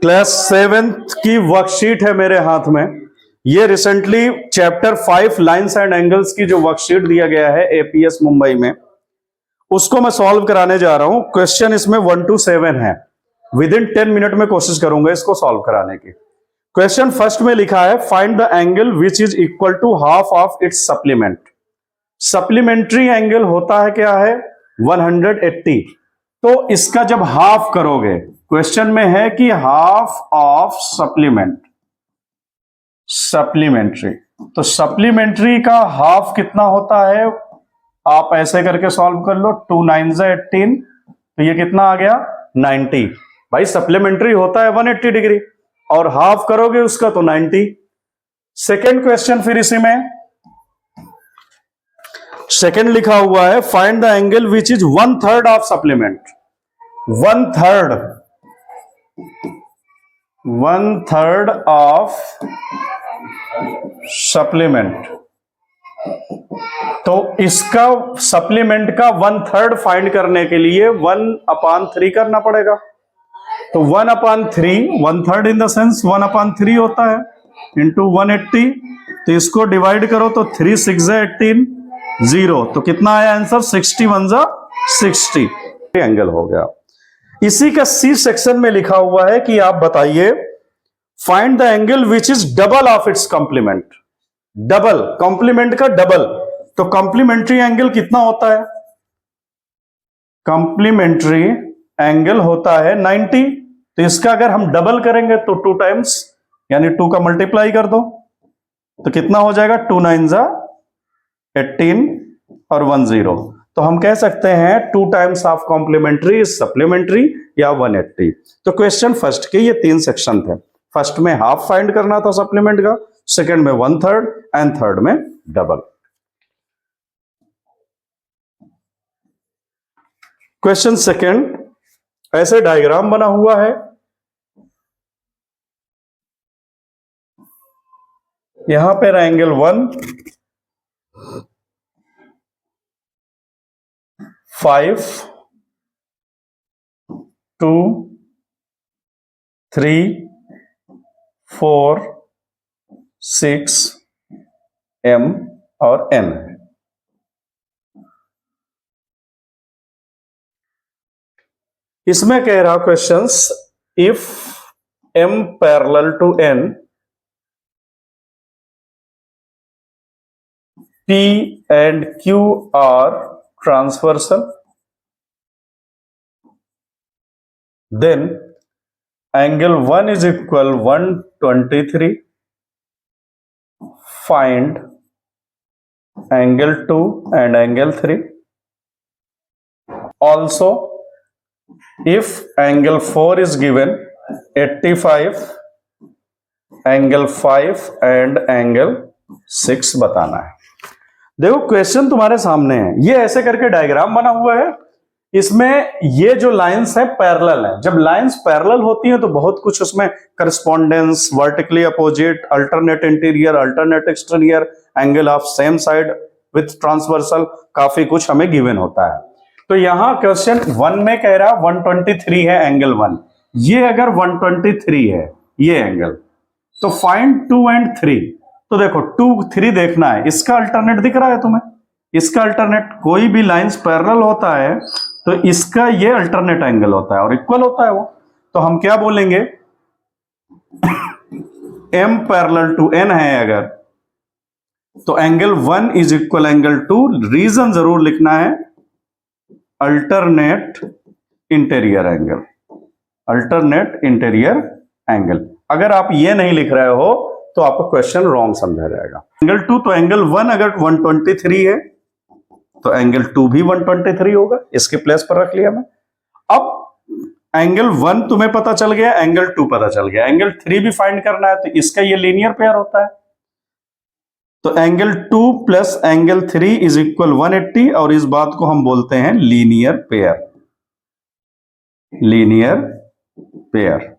Class 7th की worksheet है मेरे हाथ में। ये recently chapter 5 lines and angles की जो वर्कशीट दिया गया है एपीएस मुंबई में, उसको मैं सॉल्व कराने जा रहा हूं। क्वेश्चन इसमें 1 to 7 है। विद इन 10 मिनट में कोशिश करूंगा इसको सॉल्व कराने की। क्वेश्चन फर्स्ट में लिखा है find the angle which is equal to half of its supplement. Supplementary angle होता है क्या है 180। तो इसका जब हाफ करोगे, क्वेश्चन में है कि हाफ ऑफ सप्लीमेंट्री, तो सप्लीमेंट्री का हाफ कितना होता है, आप ऐसे करके सॉल्व कर लो। 2 9 18, तो ये कितना आ गया 90। भाई सप्लीमेंट्री होता है 180 डिग्री और हाफ करोगे उसका तो 90। सेकेंड क्वेश्चन फिर इसी में सेकेंड लिखा हुआ है find the angle which is 1/3 of supplement. 1/3 of supplement, तो इसका सप्लीमेंट का 1/3 फाइंड करने के लिए 1/3 करना पड़ेगा। तो 1/3 1/3 इन द सेंस 1/3 होता है इंटू 180। तो इसको डिवाइड करो तो 3 6 18 0, तो कितना आया आंसर 61 60 एंगल हो गया। इसी का सी सेक्शन में लिखा हुआ है कि आप बताइए find the angle which is double of its complement. Double, complement का डबल, तो कॉम्प्लीमेंट्री एंगल कितना होता है, कॉम्प्लीमेंट्री एंगल होता है 90। तो इसका अगर हम डबल करेंगे तो 2 टाइम्स, यानी 2 का मल्टीप्लाई कर दो, तो कितना हो जाएगा 2 9 18 और 1 0। तो हम कह सकते हैं 2 टाइम्स ऑफ कॉम्प्लीमेंट्री सप्लीमेंट्री या 180। तो क्वेश्चन फर्स्ट के ये 3 सेक्शन थे। फर्स्ट में हाफ फाइंड करना था सप्लीमेंट का, सेकंड में 1/3 एंड थर्ड में डबल। क्वेश्चन सेकंड, ऐसे डायग्राम बना हुआ है। यहां पर एंगल 1 5 2 3 4 6 M और N है। इसमें कह रहा questions if M parallel to N, P and Q are transversal, then angle 1 is equal 123. Find angle 2 and angle 3. Also, if angle 4 is given 85, angle 5 and angle 6 बताना है। देखो क्वेश्चन तुम्हारे सामने है, ये ऐसे करके डायग्राम बना हुआ है। इसमें ये जो लाइंस है पैरेलल है। जब लाइंस पैरेलल होती हैं तो बहुत कुछ उसमें correspondence, vertically opposite, alternate interior, alternate exterior, angle of same side with transversal, काफी कुछ हमें गिवन होता है। तो यहां क्वेश्चन 1 में कह रहा 123 है एंगल 1। ये अगर 123 है ये एंगल, तो फाइंड 2 and 3। तो देखो 2 3 देखना है, इसका अल्टरनेट दिख रहा है तुम्हें, इसका अल्टरनेट, कोई भी लाइंस पैरेलल होता है तो इसका ये अल्टरनेट एंगल होता है और इक्वल होता है वो। तो हम क्या बोलेंगे M पैरेलल टू N है अगर, तो angle 1 is equal angle 2। Reason जरूर लिखना है, alternate interior angle, alternate interior angle. अगर आप ये नहीं लिख रहे हो तो आपको क्वेश्चन रॉन्ग समझा जाएगा। एंगल 2, तो एंगल 1 अगर 123 है तो एंगल 2 भी 123 होगा, इसके प्लेस पर रख लिया मैं। अब एंगल 1 तुम्हें पता चल गया, एंगल 2 पता चल गया, एंगल 3 भी फाइंड करना है, तो इसका ये लीनियर पेयर होता है। तो angle 2 plus angle 3 is equal 180, और इस बात को हम बोलते हैं लीनियर पेयर। लीनियर पेयर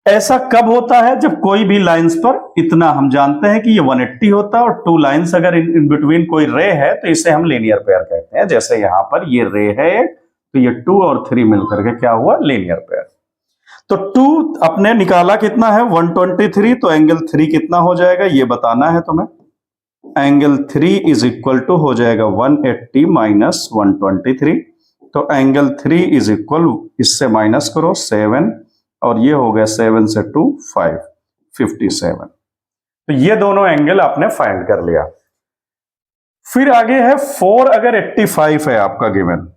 ऐसा कब होता है, जब कोई भी लाइंस पर, इतना हम जानते हैं कि ये 180 होता है, और 2 लाइंस अगर इन बिटवीन कोई रे है तो इसे हम लीनियर पेयर कहते हैं। जैसे यहां पर ये रे है तो ये 2 और 3 मिलकर के क्या हुआ, लीनियर पेयर। तो 2 अपने निकाला कितना है 123, तो एंगल 3 कितना हो जाएगा ये बताना है तुम्हें। एंगल 3 इज इक्वल टू हो जाएगा 180 माइनस 123, तो एंगल 3 इज इक्वल, इससे माइनस करो 7, और ये हो गया 7 से 2 5, 57। तो ये दोनों एंगल आपने फाइंड कर लिया। फिर आगे है 4 अगर 85 है आपका गिवन,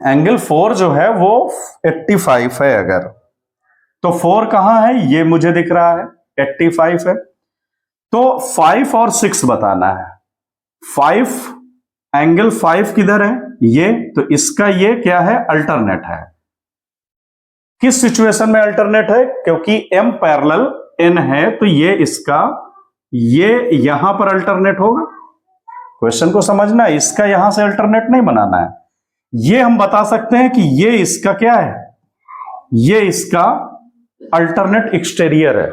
एंगल 4 जो है वो 85 है अगर, तो 4 कहां है ये मुझे दिख रहा है 85 है, तो 5 और 6 बताना है। 5 एंगल 5 किधर है ये, तो इसका ये क्या है अल्टरनेट है। किस सिचुएशन में अल्टरनेट है, क्योंकि m पैरेलल n है, तो ये इसका ये यहां पर अल्टरनेट होगा। क्वेश्चन को समझना, इसका यहां से अल्टरनेट नहीं बनाना है। ये हम बता सकते हैं कि ये इसका क्या है, ये इसका अल्टरनेट एक्सटीरियर है।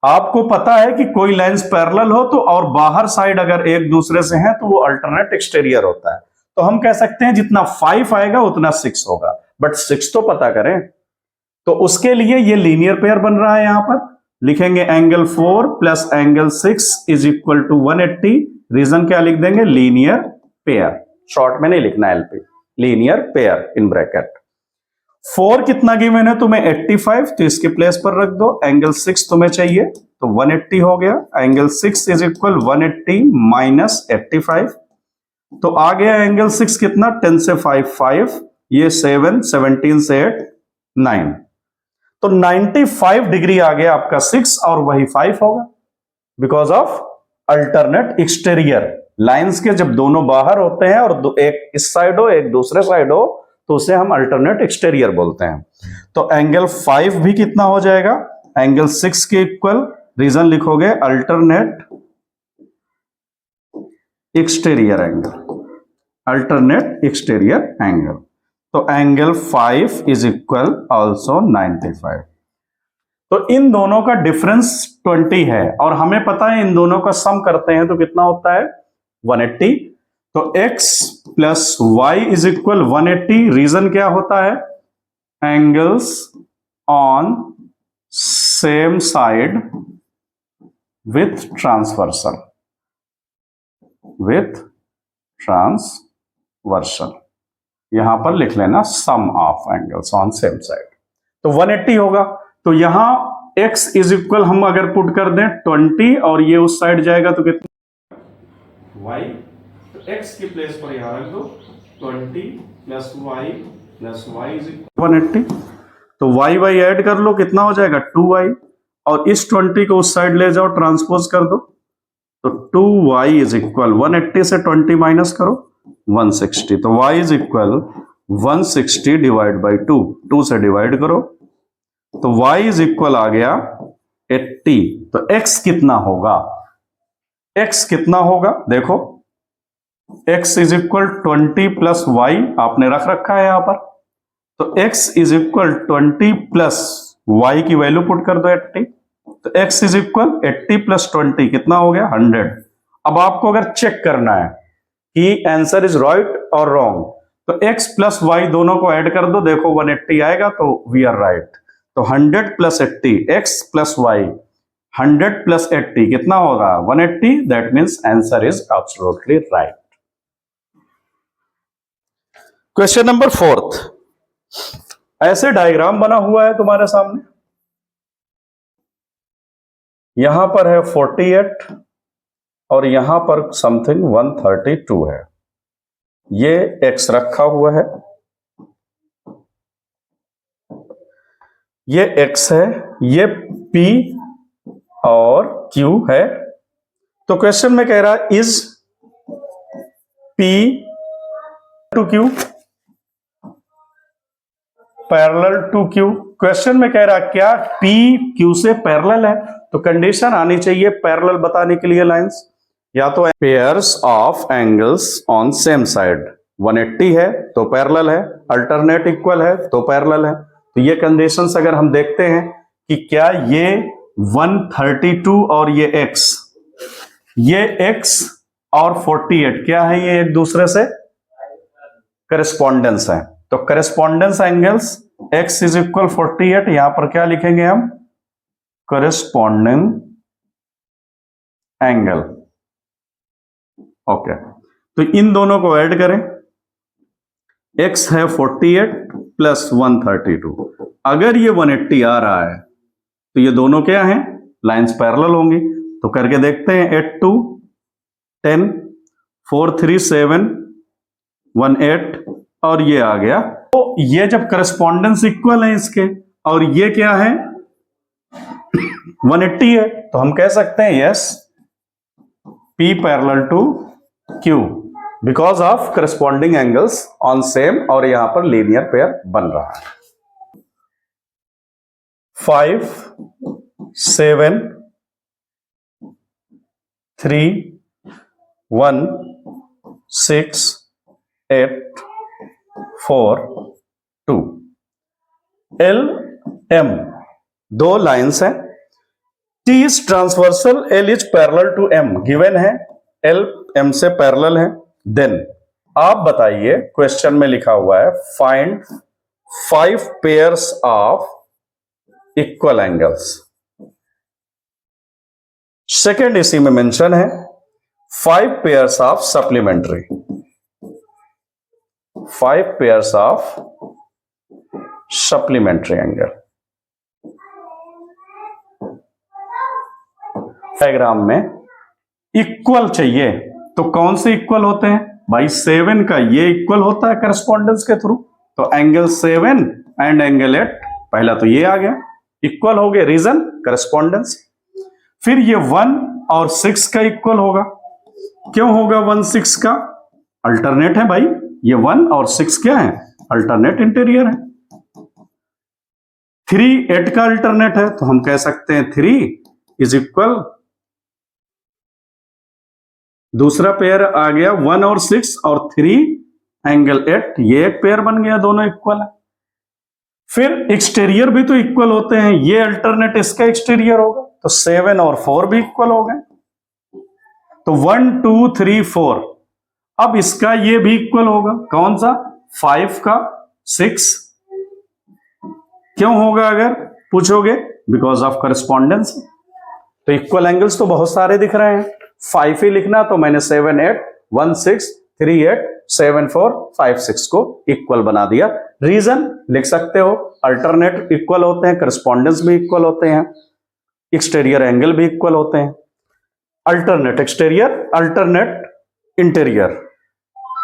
आपको पता है कि कोई लेंस पैरेलल हो तो और बाहर साइड अगर एक दूसरे से हैं तो वो अल्टरनेट एक्सटीरियर होता है। तो हम कह सकते हैं जितना 5 आएगा उतना 6 होगा, बट 6 तो पता करें। तो उसके लिए ये लीनियर पेयर बन रहा है, यहां पर लिखेंगे angle 4 plus angle 6 is equal to 180। Reason क्या लिख देंगे, लीनियर पेयर, शॉर्ट में नहीं लिखना LP, linear pair in bracket. 4 कितना गिवन है तुम्हें 85, तो इसके प्लेस पर रख दो। एंगल 6 तुम्हें चाहिए तो 180 हो गया। एंगल 6 इज इक्वल 180 माइनस 85, तो आ गया एंगल 6 कितना 10 से 5 5, ये 7, 17 से 8 9, तो 95 डिग्री आ गया आपका 6 और वही 5 होगा, because of alternate exterior. Lines के जब दोनों बाहर होते हैं और एक इस साइड हो एक दूसरे साइड हो तो उसे हम अल्टरनेट एक्सटीरियर बोलते हैं। तो एंगल 5 भी कितना हो जाएगा एंगल 6 के इक्वल, रीजन लिखोगे alternate exterior angle, alternate exterior angle. तो एंगल 5 इज इक्वल ऑल्सो 95। तो इन दोनों का डिफरेंस 20 है और हमें पता है इन दोनों का सम करते हैं तो कितना होता है 180। तो x plus y is equal 180। Reason क्या होता है, angles on same side with transversal, with transversal. यहां पर लिख लेना sum of angles on same side, तो 180 होगा। तो यहां x इज इक्वल हम अगर पुट कर दें 20 और ये उस साइड जाएगा तो कितना y, तो x की प्लेस पर यहां रख दो 20 plus y plus y is equal 180। तो y y ऐड कर लो कितना हो जाएगा 2y, और इस 20 को उस साइड ले जाओ ट्रांसपोज कर दो, तो 2y इज इक्वल 180 से 20 माइनस करो 160, तो y is equal 160 divide by 2, 2 से डिवाइड करो तो y इज इक्वल आ गया 80। तो x कितना होगा, x कितना होगा देखो, x is equal 20 plus y आपने रख रखा है यहां पर, तो x is equal 20 plus y की वैल्यू पुट कर दो 80, तो x इज इक्वल 80 प्लस 20 कितना हो गया 100। अब आपको अगर चेक करना है कि आंसर इज राइट और रॉन्ग, तो x प्लस y दोनों को ऐड कर दो, देखो 180 आएगा तो वी आर राइट। तो 100 plus 80, x plus y 100 plus 80 कितना होगा 180, that means answer is absolutely right. Question number 4, ऐसे डायग्राम बना हुआ है तुम्हारे सामने, यहां पर है 48 और यहां पर समथिंग 132 है, ये x रखा हुआ है, ये x है, ये p और q है। तो क्वेश्चन में कह रहा है is p to q parallel to q। Question में कह रहा है क्या p q से पैरेलल है, तो कंडीशन आनी चाहिए पैरेलल बताने के लिए लाइंस, या तो pairs of angles on same side, 180 है तो पैरेलल है, अल्टरनेट इक्वल है तो पैरेलल है। तो ये कंडीशंस अगर हम देखते हैं कि क्या ये 132 और ये x और 48 क्या है, ये एक दूसरे से करेस्पॉन्डेंस है। तो correspondence angles x is equal 48, यहां पर क्या लिखेंगे हम, करस्पॉन्डिंग एंगल। ओके, तो इन दोनों को ऐड करें, x है 48 प्लस 132। अगर ये 180 आ रहा है तो ये दोनों क्या हैं, लाइंस पैरेलल होंगी। तो करके देखते हैं, 8 2 10, 4 3 7 1 8, और ये आ गया। तो ये जब करस्पॉन्डेंस इक्वल है इसके, और ये क्या है 180 है, तो हम कह सकते हैं yes P parallel to Q because of corresponding angles on same, और यहां पर लीनियर पेयर बन रहा है। 5 7 3 1 6 8 4 2। L M दो लाइंस हैं, T is transversal, L is parallel to M given है, L M से पैरेलल है। देन आप बताइए, क्वेश्चन में लिखा हुआ है find 5 pairs of equal angles. Second इसी में मेंशन है 5 pairs of supplementary, 5 pairs of supplementary angle. Diagram में इक्वल चाहिए, तो कौन से इक्वल होते हैं भाई, 7 का ये इक्वल होता है करस्पॉन्डेंस के थ्रू, तो एंगल 7 एंड एंगल 8, पहला तो ये आ गया, इक्वल हो गए, रीजन करस्पॉन्डेंस। फिर ये 1 और 6 का इक्वल होगा, क्यों होगा 1 6 का, अल्टरनेट है भाई, ये 1 और 6 क्या है, अल्टरनेट इंटीरियर है। 3 8 का अल्टरनेट है, तो हम कह सकते हैं 3 इज इक्वल, दूसरा पेयर आ गया 1 और 6 और 3 एंगल 8, ये एक पेयर बन गया, दोनों इक्वल है। फिर एक्सटीरियर भी तो इक्वल होते हैं, ये अल्टरनेट इसका एक्सटीरियर होगा, तो 7 और 4 भी इक्वल हो गए, तो 1 2 3 4। अब इसका ये भी इक्वल होगा, कौन सा, 5 का 6, क्यों होगा अगर पूछोगे, बिकॉज ऑफ करस्पॉन्डेंस। तो इक्वल एंगल्स तो बहुत सारे दिख रहे हैं, 5 ही लिखना, तो मैंने 7 8 1 6 3 8 7 4 5 6 को इक्वल बना दिया। रीजन लिख सकते हो, अल्टरनेट इक्वल होते हैं, करस्पॉन्डेंस भी इक्वल होते हैं, एक्सटीरियर एंगल भी इक्वल होते हैं, अल्टरनेट एक्सटीरियर अल्टरनेट इंटीरियर,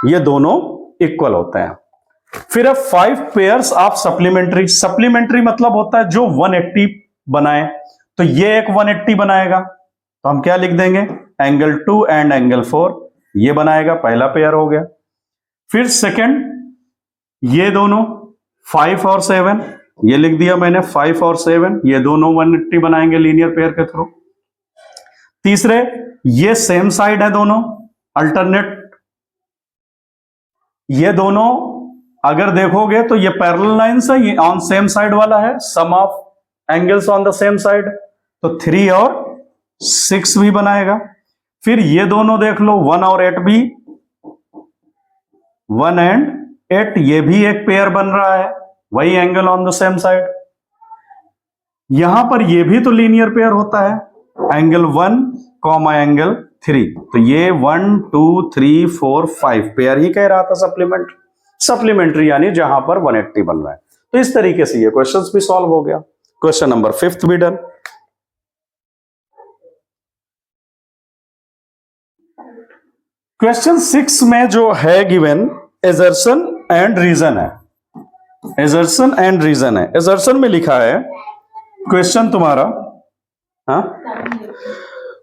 ये दोनों इक्वल होते हैं। फिर अब 5 पेयर्स ऑफ सप्लीमेंट्री, सप्लीमेंट्री मतलब होता है जो 180 बनाए, तो ये एक 180 बनाएगा, तो हम क्या लिख देंगे, एंगल 2 एंड एंगल 4, ये बनाएगा, पहला पेयर हो गया। फिर सेकंड, ये दोनों 5 और 7, ये लिख दिया मैंने, 5 और 7, ये दोनों 180 बनाएंगे लीनियर पेयर के थ्रू। तीसरे, ये सेम साइड है दोनों, अल्टरनेट, ये दोनों अगर देखोगे तो ये पैरेलल लाइंस है, ये ऑन सेम साइड वाला है, sum of angles on the same side, तो 3 और 6 भी बनाएगा। फिर ये दोनों देख लो, 1 और 8 भी, 1 एंड 8, ये भी एक पेयर बन रहा है, वही angle on the same side. यहां पर ये भी तो लीनियर पेयर होता है, एंगल 1 कॉमा एंगल 3, तो ये 1 2 3 4 5 पेयर ही कह रहा था सप्लीमेंट्री, सप्लीमेंट्री यानी जहां पर 180 बन रहा है। तो इस तरीके से ये क्वेश्चंस भी सॉल्व हो गया। क्वेश्चन नंबर 5 भी डन। क्वेश्चन 6 में जो है गिवन एजर्शन एंड रीजन है, एजर्शन एंड रीजन है। एजर्शन में लिखा है, क्वेश्चन तुम्हारा, हाँ,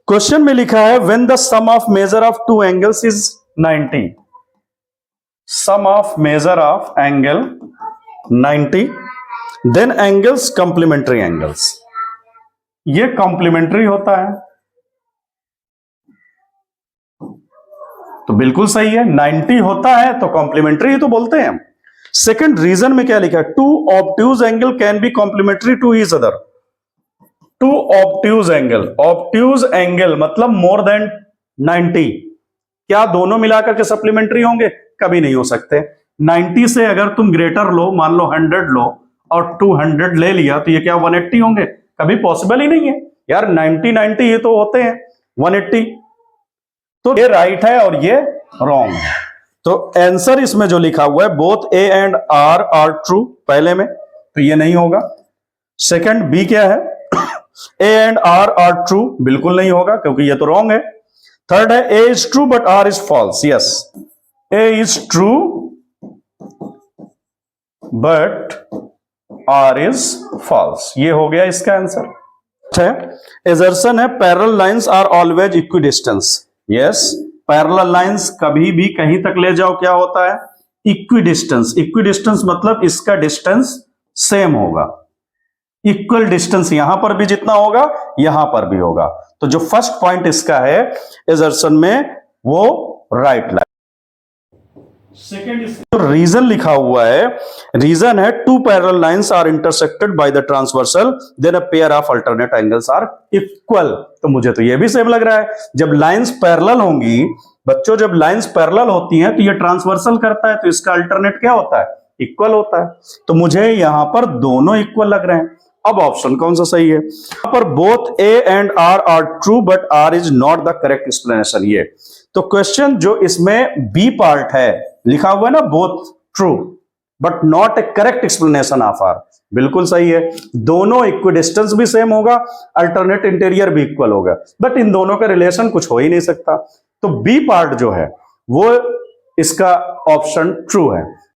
क्वेश्चन में लिखा है when the sum of measure of two angles is 90, sum of measure of angle 90, then angles complementary angles, ये कॉम्प्लीमेंट्री होता है, तो बिल्कुल सही है, 90 होता है तो कॉम्प्लीमेंट्री ही तो बोलते हैं हम। सेकंड, रीजन में क्या लिखा है, two obtuse angle can be complementary to each other, two obtuse angle, obtuse angle मतलब मोर देन 90, क्या दोनों मिलाकर के सप्लीमेंट्री होंगे, कभी नहीं हो सकते। 90 से अगर तुम ग्रेटर लो, मान लो 100 लो, और 200 ले लिया तो ये क्या 180 होंगे? कभी पॉसिबल ही नहीं है यार, 90 ये तो होते हैं 180। तो ये राइट है और ये रॉन्ग है। तो आंसर इसमें जो लिखा हुआ है both A and R true पहले में, तो ये नहीं होगा। सेकंड बी क्या है? ए एंड आर ट्रू, बिल्कुल नहीं होगा क्योंकि ये तो रॉन्ग है। थर्ड है A is true but R is false, yes A is true but R is false, ये हो गया इसका आंसर है। एजर्सन है parallel lines are always equidistance, yes parallel lines कभी भी कहीं तक ले जाओ क्या होता है? इक्विडिस्टेंस। इक्विडिस्टेंस मतलब इसका डिस्टेंस सेम होगा, इक्वल डिस्टेंस यहां पर भी जितना होगा यहां पर भी होगा। तो जो फर्स्ट पॉइंट इसका है एजर्सन में वो राइट लाइन। सेकेंड इसका जो रीजन लिखा हुआ है, रीजन है two parallel lines are intersected by the transversal then a pair of alternate angles are equal. तो मुझे तो ये भी सेम लग रहा है, जब लाइंस पैरेलल होंगी बच्चों, जब लाइंस पैरेलल होती हैं तो ये ट्रांसवर्सल करता है, तो इसका अल्टरनेट क्या होता है? इक्वल होता है। तो मुझे यहां पर दोनों इक्वल लग रहे हैं। अब ऑप्शन कौन सा सही है? यहां पर both A and R true but R is not the correct explanation. ये तो क्वेश्चन जो इसमें बी पार्ट है लिखा हुआ है ना, both true but not a correct explanation of R, बिल्कुल सही है। दोनों इक्विडिस्टेंस भी सेम होगा, अल्टरनेट इंटीरियर भी इक्वल होगा, बट इन दोनों का रिलेशन कुछ हो ही नहीं सकता। तो बी पार्ट जो है वो इसका ऑप्शन ट्रू है।